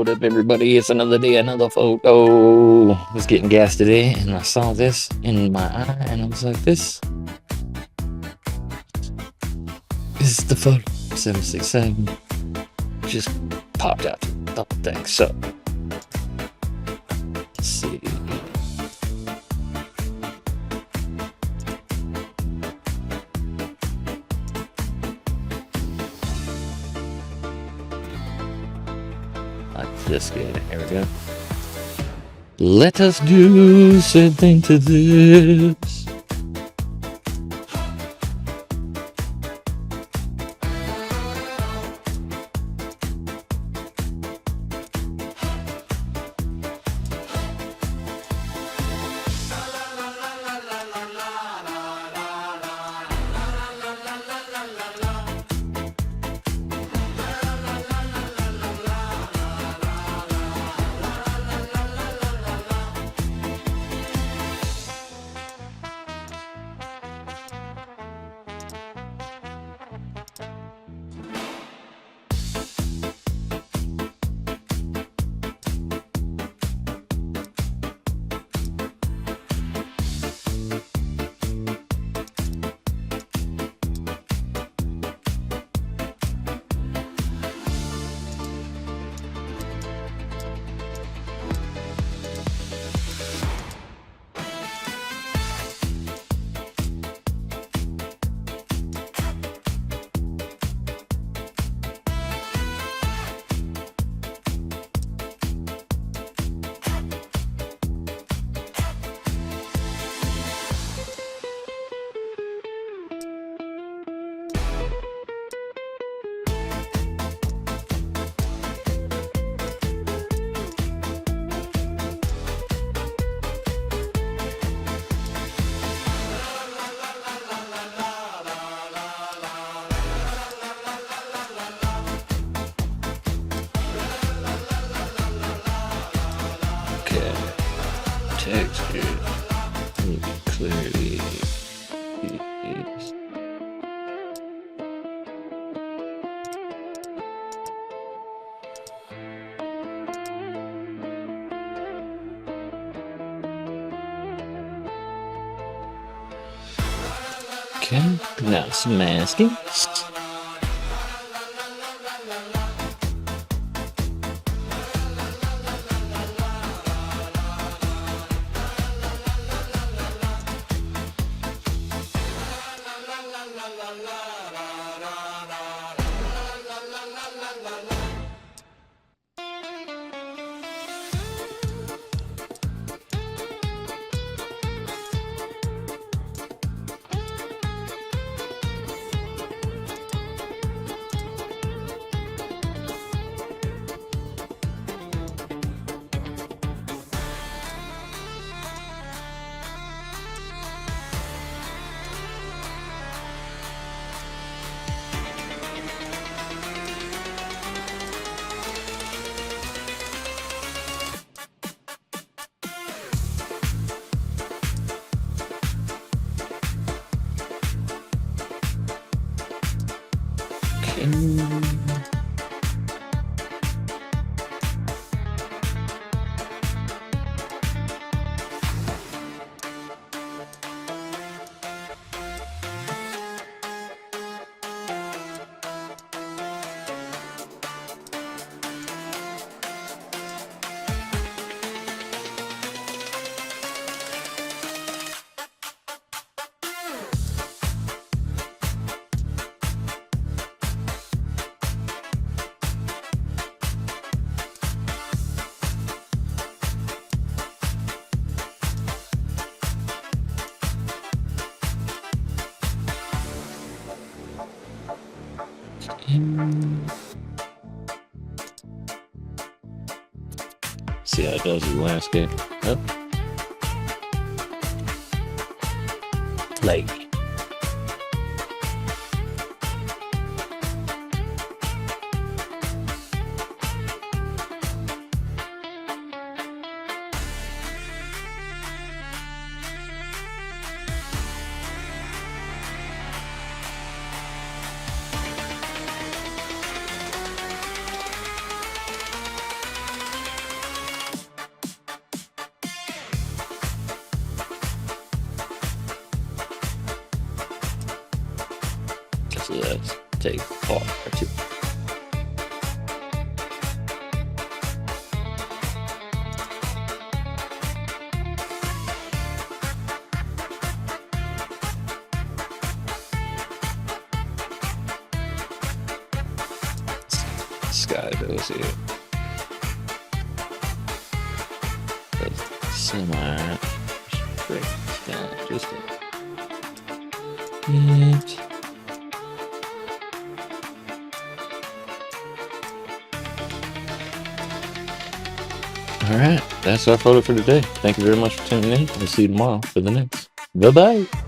What up, everybody? It's another day, another photo. I was getting gas today, and I saw this in my eye, and I was like, this is the photo 767. Just popped out the double thing. So, let's see. This good. Here we go. Let us do something to this. Texture clearly is okay. Now some masking. See how it does the landscape. Up. Lake. So let's take part two. Sky goes here. Semi straight down just a bit. All right, that's our photo for today. Thank you very much for tuning in. We'll see you tomorrow for the next. Bye bye.